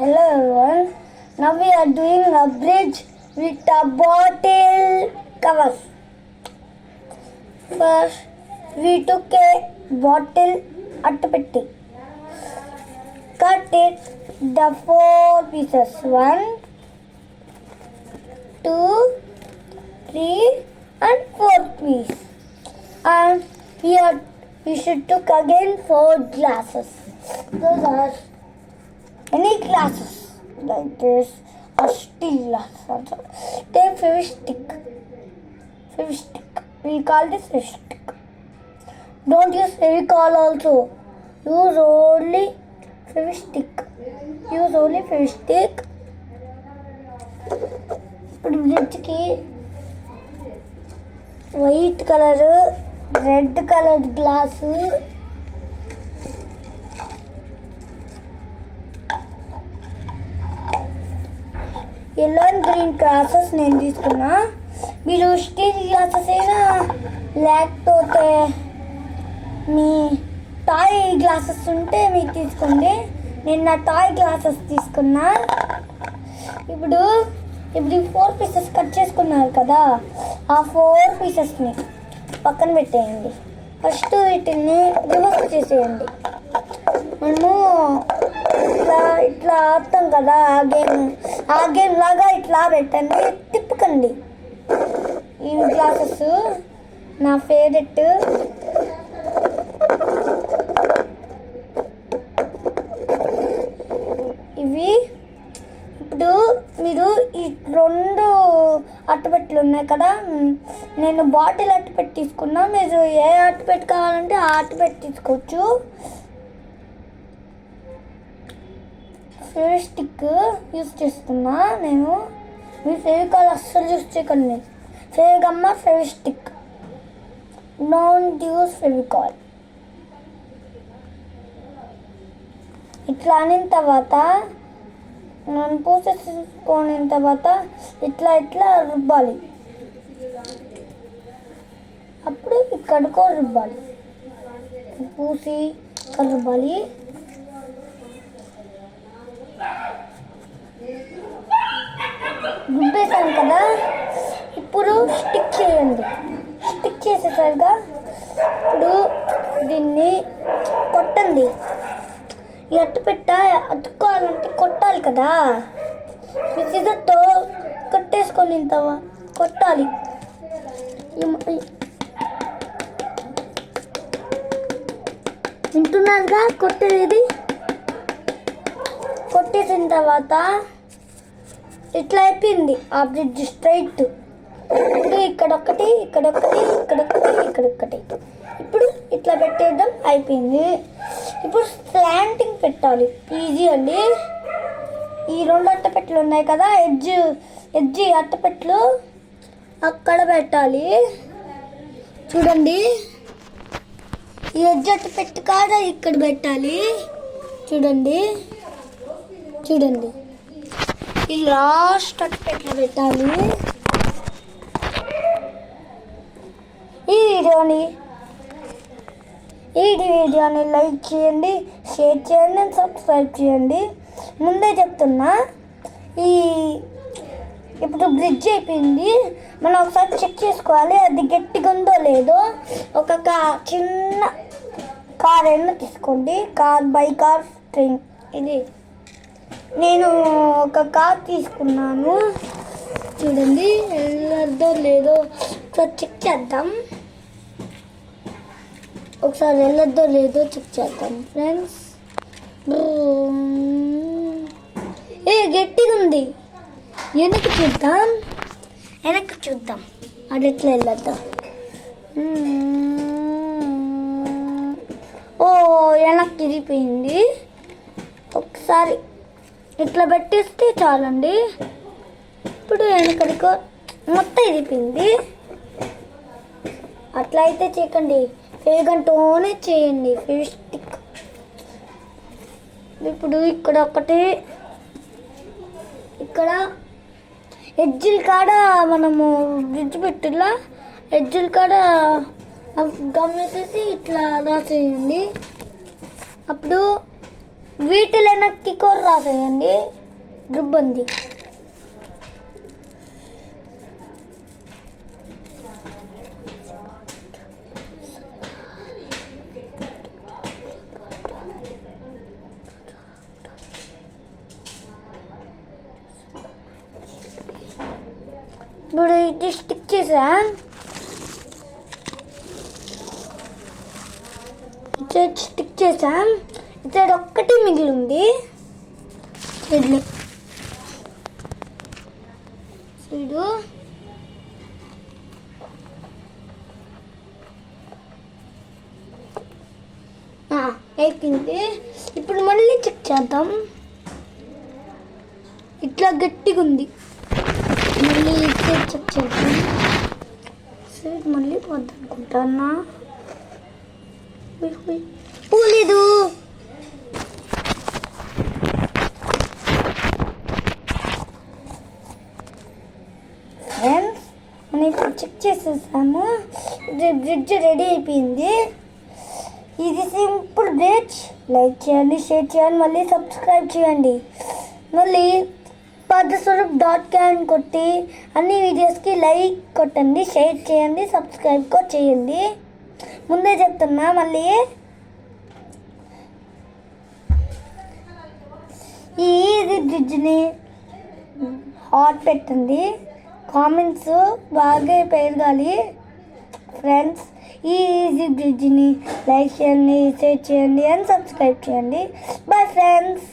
Hello everyone. Now we are doing a bridge with a bottle covers. First, we took a bottle attupetti. Cut it the 4 pieces. 1, 2, 3 and 4th piece. And we should took again 4 glasses. Those are any glasses like this or steel glass. Take Fevistick. We call this Fevistick. Don't use Fevicol also. Use only Fevistick. ఇప్పుడు బ్రిడ్జ్కి white colour red colour glass yellow and green glasses నేను తీసుకున్నా. మీరు steel glasses అయినా లేకపోతే మీ toy glasses ఉంటే మీకు తీసుకోండి. నేను నా టాయ్ గ్లాసెస్ తీసుకున్నా. ఇప్పుడు ఈ 4 పీసెస్ కట్ చేసుకున్నారు కదా, ఆ 4 పీసెస్ని పక్కన పెట్టేయండి. ఫస్ట్ వీటిని రివర్స్ చేసేయండి. మనము ఇట్లా ఆడతాం కదా ఆ గేమ్ లాగా ఇట్లా పెట్టండి, తిప్పుకండి. ఈ గ్లాసెస్ నా ఫేవరెట్. ఇవి ఇప్పుడు మీరు ఈ 2 అట్టపెట్టెలు ఉన్నాయి కదా, నేను బాటిల్ అట్టపెట్టి తీసుకున్నా. మీరు ఏ అట్టపెట్టి కావాలంటే ఆ అట్టపెట్టి తీసుకోవచ్చు. ఫెవిస్టిక్ యూజ్ చేస్తున్నా నేను. మీ ఫెవికాల్ అస్సలు యూజ్ చేయకండి. ఫెవిగమ్మ ఫెవిస్టిక్, డోంట్ యూజ్ ఫెవికాల్. ఇట్లా అనిన తర్వాత మనం పూసేసుకొని తర్వాత ఇట్లా రుబ్బాలి. అప్పుడు ఇక్కడికో రుబ్బాలి, పూసి ఇక్కడ రుబ్బాలి. రుబ్బేసాను కదా, ఇప్పుడు స్టిక్ చేయండి. స్టిక్ చేసేసరిగా ఇప్పుడు దీన్ని కొట్టండి. ఈ అతుక్కోవాలంటే కొట్టాలి కదా, మీ సిజర్తో కొట్టేసుకొని కొట్టాలి. వింటున్నారుగా కొట్టేది. కొట్టేసిన తర్వాత ఇట్లా అయిపోయింది ఆ బ్రిడ్జ్ స్ట్రైట్. ఇప్పుడు ఇక్కడొక్కటి. ఇప్పుడు ఇట్లా పెట్టేద్దాం, అయిపోయింది. ఇప్పుడు స్లాంటింగ్ పెట్టాలి. ఈజీ అండి. ఈ 2 అట్టపెట్టెలు ఉన్నాయి కదా, ఎడ్జి అట్టపెట్టెలు అక్కడ పెట్టాలి. చూడండి, ఈ ఎడ్జ్ అట్టపెట్టు కాడ ఇక్కడ పెట్టాలి. చూడండి ఈ లాస్ట్ అట్టపెట్టెలు పెట్టాలి. ఈ వీడియోని లైక్ చేయండి, షేర్ చేయండి, సబ్స్క్రైబ్ చేయండి. ముందే చెప్తున్నా, ఇప్పుడు బ్రిడ్జ్ అయిపోయింది. మనం ఒకసారి చెక్ చేసుకోవాలి అది గట్టిగా ఉందో లేదో. ఒక చిన్న కార్ అయినా తీసుకోండి, బైక్ ఆర్ ట్రైన్. ఇది నేను ఒక కార్ తీసుకున్నాను. చూడండి వెళ్ళద్దో లేదో ఒకసారి చెక్ చేద్దాం. ఫ్రెండ్స్. గట్టిగా ఉంది. వెనక్కి చూద్దాం అది ఎట్లా వెళ్ళొద్దాం. వెనక్కి తిరిగిపోయింది. ఒకసారి ఇట్లా పెట్టేస్తే చాలండి. ఇప్పుడు వెనకడికో మొత్తం ఇరిపోయింది. అట్లా అయితే చేయకండి, ఫేగంటోనే చేయండి. ఫెవిస్టిక్. ఇప్పుడు ఇక్కడ ఎడ్జిల్ కాడ మనము బ్రిడ్జ్ పెట్టులా ఎడ్జిల్ కాడ గమ్ వేసేసి ఇట్లా రాసేయండి. అప్పుడు వీటిలో నక్కి కూర రాసేయండి. రుబ్బంది ఇప్పుడు ఇది స్టిక్ చేసా. స్టిక్ చేసాం. ఇక్కడ ఒక్కటి మిగిలి ఉంది. చూడు అయిపోయింది. ఇప్పుడు మళ్ళీ చెక్ చేద్దాం. ఇట్లా గట్టిగా ఉంది. మళ్ళీ చెక్ చేద్దాం. సైడ్ మళ్ళీ పోద్దనుకుంటానా. పోలేదు. ఫ్రెండ్స్ మనం ఇప్పుడు చెక్ చేసేసాము. ఇది బ్రిడ్జ్ రెడీ అయిపోయింది. ఇది సింపుల్ బ్రిడ్జ్. లైక్ చేయండి, షేర్ చేయండి, మళ్ళీ సబ్స్క్రైబ్ చేయండి. మళ్ళీ పార్థస్వరూప్.com కొట్టి అన్ని వీడియోస్కి లైక్ కొట్టండి, షేర్ చేయండి, సబ్స్క్రైబ్ కూడా చేయండి. ముందే చెప్తున్నా. మళ్ళీ ఈ ఈజీ బ్రిడ్జ్ని హాట్ పెట్టండి. కామెంట్స్ బాగా పెరగాలి ఫ్రెండ్స్. ఈ ఈజీ బ్రిడ్జ్ని లైక్ చేయండి, షేర్ చేయండి అండ్ సబ్స్క్రైబ్ చేయండి. Bye friends.